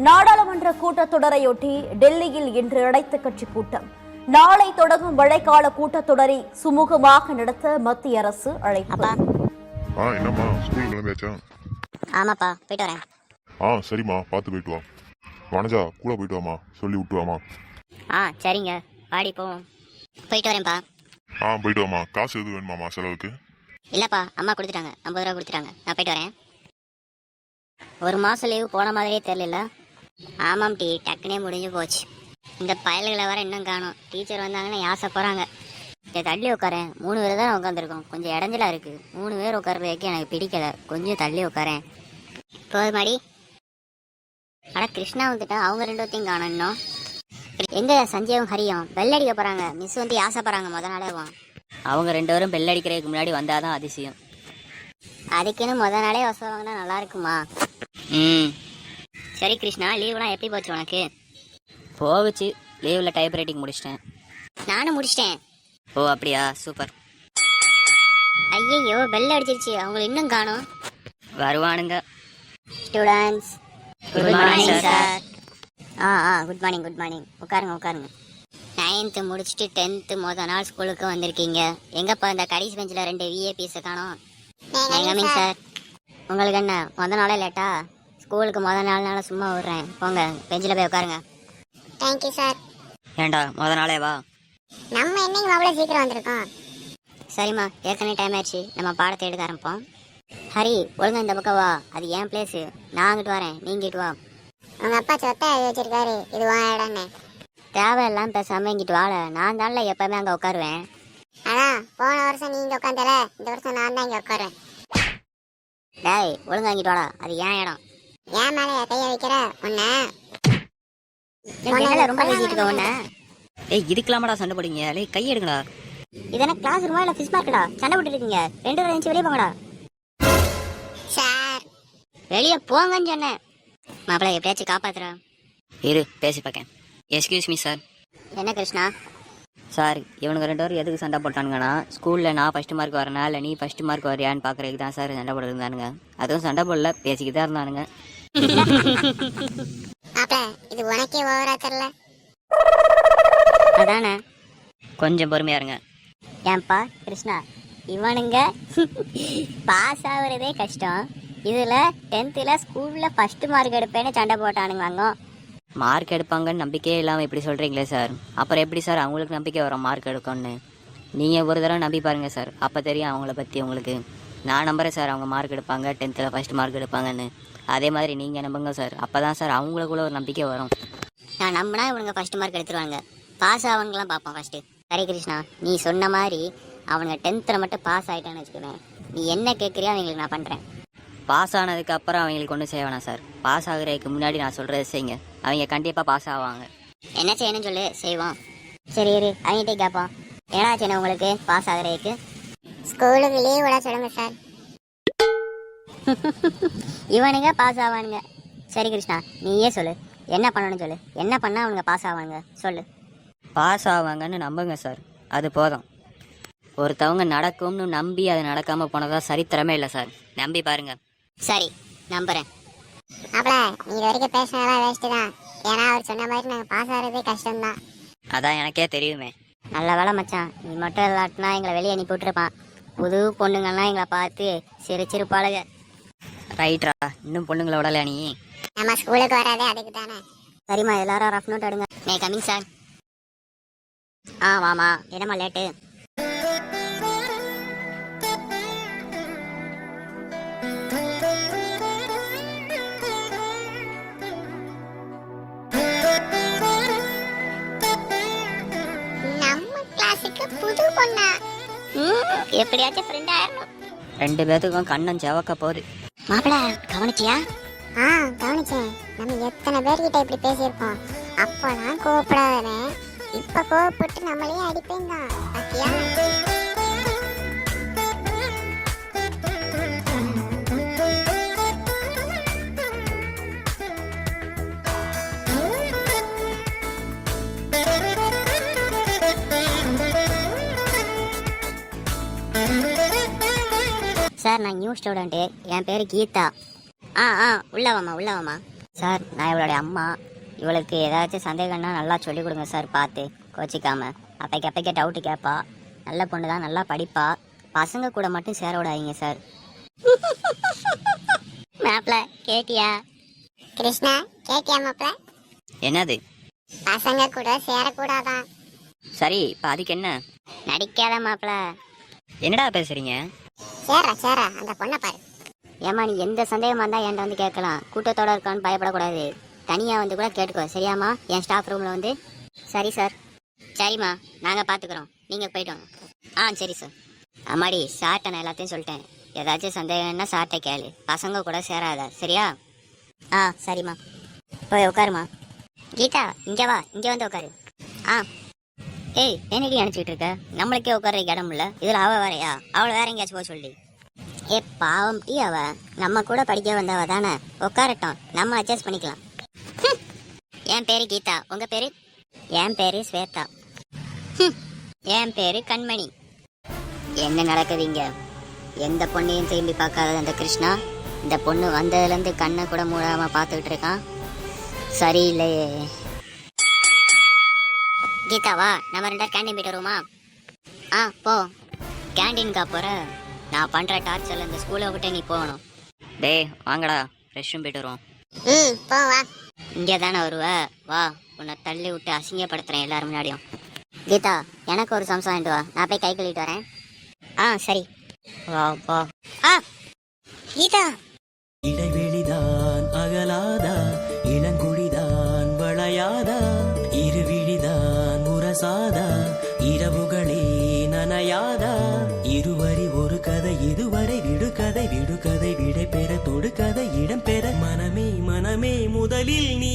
நாடாளுமன்ற கூட்டத்தொடரையொட்டி டெல்லியில் இன்று அனைத்து கட்சி கூட்டம். நாளை தொடங்கும் மழைக்கால கூட்டத்தொடரை சுமூகமாக நடத்த மத்திய அரசு அழைப்பு. என்னம்மா ஸ்கூல் கிளம்பியாச்சா? ஆமாப்பா, போயிட்டு வரேன். சரிம்மா, பார்த்து போயிட்டு வா. வனஜா கூட போயிட்டு வாமா, சொல்லி விட்டு வாமா. சரிங்க, பாடி போவோம். போயிட்டு வரேன்ப்பா. போயிட்டு வாமா. காசு எதுவும் வேணுமாமா செலவுக்கு? இல்லப்பா, அம்மா கொடுத்துட்டாங்க, 50 ரூபா கொடுத்துட்டாங்க. நான் போயிட்டு வரேன். ஒரு மாசம் லீவு போன மாதிரியே தெரியல. ஆமாம் டி, டக்குனே முடிஞ்சு போச்சு. இந்த பயல்களை வர இன்னும் காணும். டீச்சர் வந்தாங்கன்னா யாசை போறாங்க. இதை தள்ளி உட்காரேன். 3 பேர் தான் உட்காந்துருக்கோம். கொஞ்சம் இடைஞ்சலா இருக்கு. 3 பேர் உட்கார்றதுக்கு எனக்கு பிடிக்கல. கொஞ்சம் தள்ளி உட்காரேன். போதுமாடி. அட கிருஷ்ணா வந்துட்டா, அவங்க 2 பேர்த்தையும் காணும். இன்னும் எங்க சஞ்சயும் ஹரியும் பெல் அடிக்க போறாங்க. மிஸ் வந்து ஆசைப்படுறாங்க முத நாளே வா. அவங்க 2 பேரும் பெல் அடிக்கிறதுக்கு முன்னாடி வந்தாதான் அதிசயம். அதுக்குன்னு முத நாளே வசவாங்கன்னா நல்லா இருக்குமா? சரி கிருஷ்ணா, லீவ்லாம் எப்படி போச்சு உனக்கு? போகுச்சு. லீவில் டைப் ரைட்டிங் முடிச்சிட்டேன். நானும் முடிச்சிட்டேன். ஓ அப்படியா, சூப்பர். ஐயோ, பெல் அடிச்சிருச்சு. அவங்க இன்னும் காணோம். வருவானுங்க. Students, good morning sir. Good morning, good morning. உட்காருங்க. 9th முடிச்சுட்டு 10th முத நாள் ஸ்கூலுக்கு வந்திருக்கீங்க. எங்கப்பா இந்த கடைசி பெஞ்சில் 2 விஏபிஸை காணோம். Coming sir. உங்களுக்கு என்ன முத நாளே லேட்டா? ஸ்கூலுக்கு முத நாள்னால சும்மா விடுறேன். போங்க, பெஞ்சில் போய் உட்காருங்க. Thank you sir. ஏண்டா முத நாளே வா? நம்ம என்னைக்கு அவ்வளோ சீக்கிரம் வந்திருக்கோம். சரிம்மா, ஏற்கனவே டைம் ஆயிடுச்சு. நம்ம பாடத்தை எடுக்க ஆரம்பிப்போம். ஹரி, ஒழுங்கா இந்த பக்கம் வா. அது ஏன் பிளேஸு. நான் அங்கிட்டு வரேன், நீ இங்கிட்டு வா. உங்க அப்பா சொத்தை வச்சிருக்காரு, இது வா இடம்னு. தேவையெல்லாம் பேசாம இங்கிட்டு வாழ. நான் தானே எப்பவுமே அங்கே உட்காருவேன். அதான் போன வருஷம் நீ இங்கே உட்காந்தல, இந்த வருஷம் நான் தான் இங்கே உட்காருவேன். டேய், ஒழுங்கா இங்கிட்டு வாடா. அது ஏன் இடம். ஏன் மேலே கையை வைக்கிற உன்னை? ரொம்ப பேசிட்டு இருக்க உன்னை. இதுக்கெல்லாமடா சண்டை போடுங்க. கை எடுங்கடா. இதென்ன கிளாஸ் ரூமா இல்ல ஃபிஷ் மார்க்கெட்டா? சண்டை போட்டு இருக்கீங்க. 2 பேரும் எந்திரிச்சு வெளியே போங்கடா. சார், வெளியே போங்கன்னு சொன்னேன். மாப்பிள்ளை எப்படியாச்சும் காப்பாத்துறா. இரு, பேசி பார்க்கேன். Excuse me sir. என்ன கிருஷ்ணா? சார், இவனுங்க 2 பேரும் எதுக்கு சண்டை போட்டானுங்கன்னா, ஸ்கூலில் நான் ஃபஸ்ட்டு மார்க் வரேனா இல்லை நீ ஃபஸ்ட்டு மார்க் வரையான்னு பார்க்குறதுக்கு தான் சார் சண்டை போட்டுருந்தானுங்க. அதுவும் சண்டை போடல, பேசிக்கிட்டு தான் இருந்தானுங்க. இது உனக்கே ஓவரா தெரியல. அதானே, கொஞ்சம் பொறுமையா இருங்க. ஏன்பா கிருஷ்ணா, இவனுங்க பாஸ் ஆகுறதே கஷ்டம். இதுல 10th ஸ்கூல்ல ஃபர்ஸ்ட் மார்க் எடுப்பேன்னு சண்டை போட்டானுங்க. வாங்க, மார்க் எடுப்பாங்கன்னு நம்பிக்கையே இல்லாமல் இப்படி சொல்கிறீங்களே சார். அப்புறம் எப்படி சார் அவங்களுக்கு நம்பிக்கை வரும் மார்க் எடுக்கணும்னு? நீங்கள் ஒரு தடவை நம்பி பாருங்க சார், அப்போ தெரியும் அவங்கள பற்றி உங்களுக்கு. நான் நம்புகிறேன் சார், அவங்க மார்க் எடுப்பாங்க, 10th ஃபர்ஸ்ட் மார்க் எடுப்பாங்கன்னு. அதே மாதிரி நீங்கள் நம்புங்க சார், அப்போ தான் சார் அவங்களுக்குள்ள ஒரு நம்பிக்கை வரும். நான் நம்பினா இவனுங்க ஃபர்ஸ்ட் மார்க் எடுத்துருவாங்க. பாஸ் ஆகவங்களாம் பார்ப்போம் ஃபர்ஸ்ட்டு. சரி கிருஷ்ணா, நீ சொன்ன மாதிரி அவனுங்க 10th மட்டும் பாஸ் ஆகிட்டான்னு வச்சுக்குவேன். நீ என்ன கேட்குறியோ அவங்களுக்கு நான் பண்ணுறேன். பாஸ் ஆனதுக்கு அப்புறம் அவங்களுக்கு ஒன்றும் செய்ய வேணாம் சார். பாஸ் ஆகுறதுக்கு முன்னாடி நான் சொல்கிறத செய்யுங்க. அவங்க கண்டிப்பாக பாஸ் ஆவாங்க. என்ன செய்யணும்னு சொல்லு, செய்வோம். சரி இரு, அவங்ககிட்டே கேட்போம். ஏன்னா செய்யணும் உங்களுக்கு பாஸ் ஆகுறதுக்கு? ஸ்கூலுக்கு லீவ் விட சொல்லுங்க சார். இவனுங்க பாஸ் ஆவானுங்க. சரி கிருஷ்ணா, நீயே சொல்லு, என்ன பண்ணணும்னு சொல்லு. என்ன பண்ணால் அவனுங்க பாஸ் ஆவாங்க சொல்லு. பாஸ் ஆவாங்கன்னு நம்புங்க சார், அது போதும். ஒருத்தவங்க நடக்கும்னு நம்பி அது நடக்காமல் போனதா சரித்திரமே இல்லை சார். நம்பி பாருங்க. சரி, நம்புறேன். அப்பல நீ இது வரைக்கும் பேசினதெல்லாம் வேஸ்ட் தான். ஏன்னா அவர் சொன்ன மாதிரி நாங்கள் பாஸ் ஆகிறதே கஷ்டம்தான். அதான் எனக்கே தெரியுமே. நல்ல வேலை மச்சான், நீ மட்டும் இல்லாட்டினா எங்களை வெளியே அனுப்பி விட்டுருப்பான். புது பொண்ணுங்கள்லாம் எங்களை பார்த்து சிரிச்சிருப்பாளுங்க. ரைட்ரா, இன்னும் பொண்ணுங்களை விடல நீ. நம்ம ஸ்கூலுக்கு வராதே அதுக்கு தானே. சரிம்மா, எல்லாரும் ரஃப் நோட் எடுங்க. May coming sir. வாமா, என்னம்மா லேட்டு? புது பொண்ணா? எப்படியாச்சும் ஃப்ரெண்ட் ஆயிரணும். 2 பேத்துக்கும் கண்ணன் செவக்க போகுது. மாப்பிள கவனிச்சியா? கவனிச்சேன். நம்ம எத்தனை பேர்கிட்ட இப்படி பேசியிருப்போம். அப்போலாம் கோவப்படாதவன் இப்ப கோவப்பட்டு நம்மளே அடிப்பேன் தான். பாத்தியா? சார், நான் நியூ ஸ்டூடெண்ட்டு. என் பேர் கீதா. உள்ளவாமா. சார் நான் இவளுடைய அம்மா. இவளுக்கு ஏதாச்சும் சந்தேகம்னா நல்லா சொல்லிக் கொடுங்க சார், பார்த்து கோச்சிக்காம. அப்பைக்கு டவுட்டு கேட்பா. நல்ல பொண்ணு தான், நல்லா படிப்பா. பசங்க கூட மட்டும் சேர விடாதீங்க சார். மாப்பிள கேட்டியா? கிருஷ்ணா கேட்டியா மாப்ள? என்னது? பசங்க கூட சேரக்கூடாதான். சரி இப்போ அதுக்கு என்ன? நடிக்காத மாப்பிள. என்னடா பேசுறீங்க? சேர அந்த பொண்ணை பாரு. ஏமா நீ எந்த சந்தேகமா இருந்தா என்கிட்ட வந்து கேட்கலாம். கூட்டத்தோட இருக்கான்னு பயப்படக்கூடாது. தனியா வந்து கூட கேட்டுக்கோ, சரியாம்மா? என் ஸ்டாஃப் ரூம்ல வந்து. சரி சார். சரிம்மா, நாங்க பாத்துக்கிறோம், நீங்க போயிட்டு வாங்க. சரி சார். அம்மாடி, சார்ட்ட நான் எல்லாத்தையும் சொல்லிட்டேன். ஏதாச்சும் சந்தேகம்னா சார்ட்ட கேளு. பசங்க கூட சேராத, சரியா? சரிம்மா. போய் உட்காருமா. கீதா இங்க வா, இங்க வந்து உட்காரு. ஏய் என்னடி நினைச்சிட்டு இருக்க? நம்மளுக்கே உட்கார்றதுக்கு இடம் இல்ல, இதுல அவ வேறையா? அவளை வேற எங்கேயாச்சும் போக சொல்லி. பாவம் டீ, அவ நம்ம கூட படிக்க வந்தவ தானே, உட்காரட்டும், நம்ம அட்ஜஸ்ட் பண்ணிக்கலாம். என் பேரு கீதா, உங்க பேரு? என் பேரு ஸ்வேதா. என் பேரு கண்மணி. என்ன நடக்குதுங்க? எந்த பொண்ணையும் திரும்பி பார்க்காத அந்த கிருஷ்ணா இந்த பொண்ணு வந்ததுலேருந்து கண்ணை கூட மூடாம பார்த்துக்கிட்டு இருக்கான். சரியில்லையே. கீதாவா, நம்ம 2 கேண்டீன் போயிட்டு வருவோமா? போ. கேண்டீனுக்கா போற? நான் பண்ற டார்ச்சர்ல இந்த ஸ்கூலை விட்டு நீ போகணும். டேய் வாங்கடா, ரெஸ்ட் ரூம் போயிட்டு வருவோம். போ வா. இங்கே தானே வருவ, வா. உன்னை தள்ளி விட்டு அசிங்கப்படுத்துறேன் எல்லாரும் முன்னாடியும். கீதா எனக்கு ஒரு சம்சம் வாங்கிட்டு வா, நான் போய் கை கழுவிட்டு வரேன். சரி. வா வா. கீதா. இடைவெளிதான் அகலாதா, இளங்குடிதான் வளையாதா, இருவிழிதான் முரசாதா, இரவுகளே நனையாதா, இருவரி ஒரு கதை இதுவரை விடுகதை, விடுகதை விடை பெற தொடுகதை இடம் பெற. மனமே மனமே முதலில் நீ